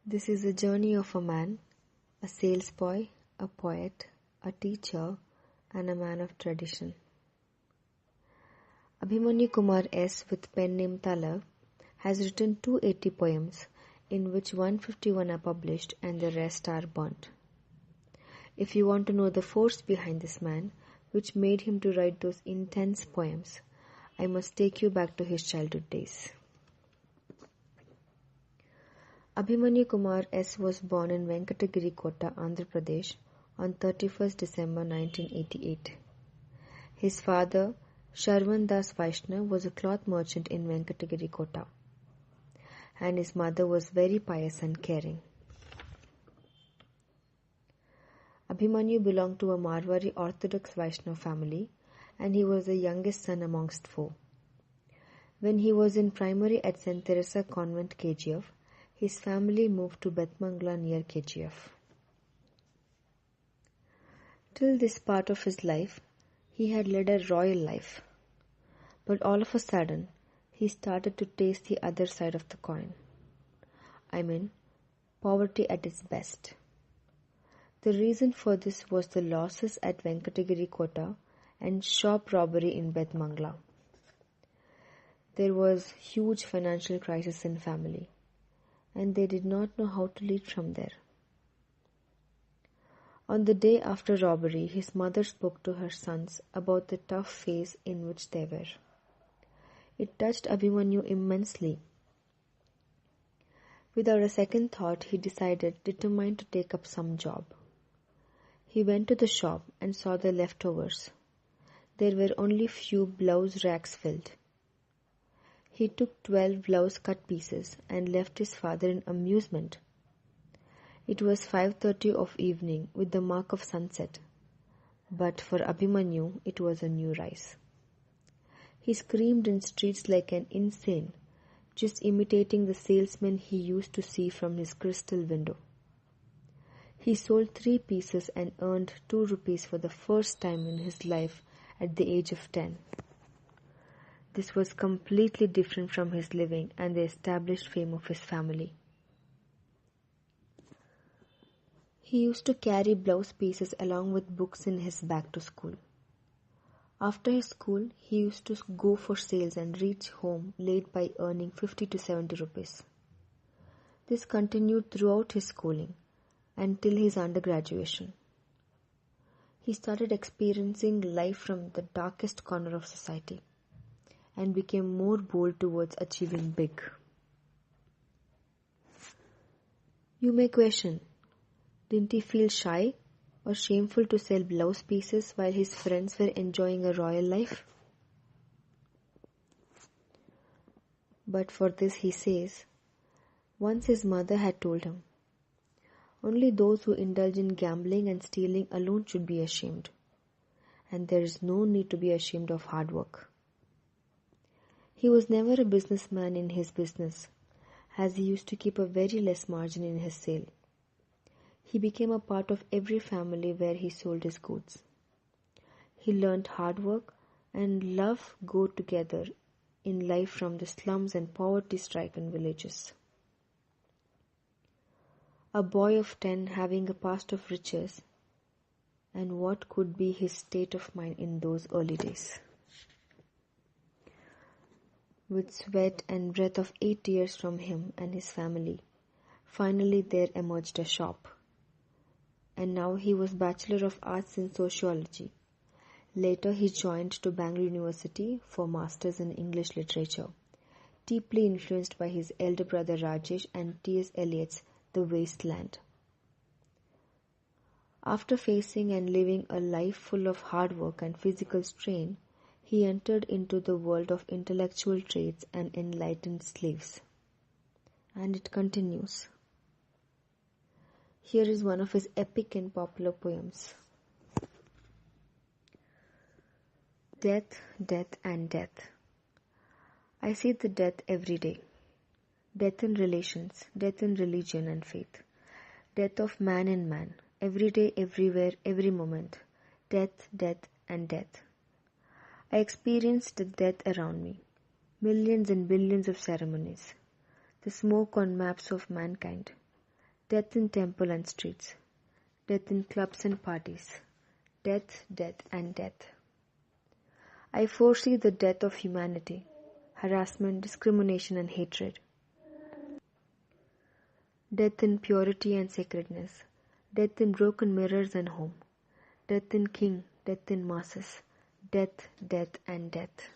This is a journey of a man, a sales boy, a poet, a teacher, and a man of tradition. Abhimanyu Kumar S. with pen name Thala has written 280 poems, in which 151 are published and the rest are burnt. If you want to know the force behind this man, which made him to write those intense poems, I must take you back to his childhood days. Abhimanyu Kumar S. was born in Venkatagiri Kota, Andhra Pradesh on 31st December 1988. His father, Sharvan Das Vaishnav, was a cloth merchant in Venkatagiri Kota, and his mother was very pious and caring. Abhimanyu belonged to a Marwari Orthodox Vaishnav family, and he was the youngest son amongst four. When he was in primary at St. Teresa Convent, KGF, his family moved to Bethmangla near KGF. Till this part of his life, he had led a royal life. But all of a sudden, he started to taste the other side of the coin. I mean, poverty at its best. The reason for this was the losses at Venkatagiri Kota and shop robbery in Bethmangla. There was huge financial crisis in family, and they did not know how to lead from there. On the day after robbery, his mother spoke to her sons about the tough phase in which they were. It touched Abhimanyu immensely. Without a second thought, he determined to take up some job. He went to the shop and saw the leftovers. There were only few blouse racks filled. He took 12 blouse cut pieces and left his father in amusement. It was 5:30 of evening with the mark of sunset, but for Abhimanyu it was a new rise. He screamed in streets like an insane, just imitating the salesman he used to see from his crystal window. He sold 3 pieces and earned 2 rupees for the first time in his life at the age of 10. This was completely different from his living and the established fame of his family. He used to carry blouse pieces along with books in his bag to school. After his school, he used to go for sales and reach home late by earning 50 to 70 rupees. This continued throughout his schooling until his undergraduation. He started experiencing life from the darkest corner of society and became more bold towards achieving big. You may question, didn't he feel shy or shameful to sell blouse pieces while his friends were enjoying a royal life? But for this he says, once his mother had told him, only those who indulge in gambling and stealing alone should be ashamed, and there is no need to be ashamed of hard work. He was never a businessman in his business, as he used to keep a very less margin in his sale. He became a part of every family where he sold his goods. He learned hard work and love go together in life from the slums and poverty-stricken villages. A boy of 10 having a past of riches, and what could be his state of mind in those early days? With sweat and breath of 8 years from him and his family, finally there emerged a shop. And now he was Bachelor of Arts in Sociology. Later he joined to Bangalore University for Masters in English Literature, deeply influenced by his elder brother Rajesh and T.S. Eliot's The Waste Land. After facing and living a life full of hard work and physical strain, he entered into the world of intellectual traits and enlightened slaves. And it continues. Here is one of his epic and popular poems. Death, death and death. I see the death every day. Death in relations, death in religion and faith. Death of man and man, every day, everywhere, every moment. Death, death and death. I experienced the death around me. Millions and billions of ceremonies. The smoke on maps of mankind. Death in temple and streets. Death in clubs and parties. Death, death, and death. I foresee the death of humanity, harassment, discrimination, and hatred. Death in purity and sacredness. Death in broken mirrors and home. Death in king, death in masses. Death, death, and death.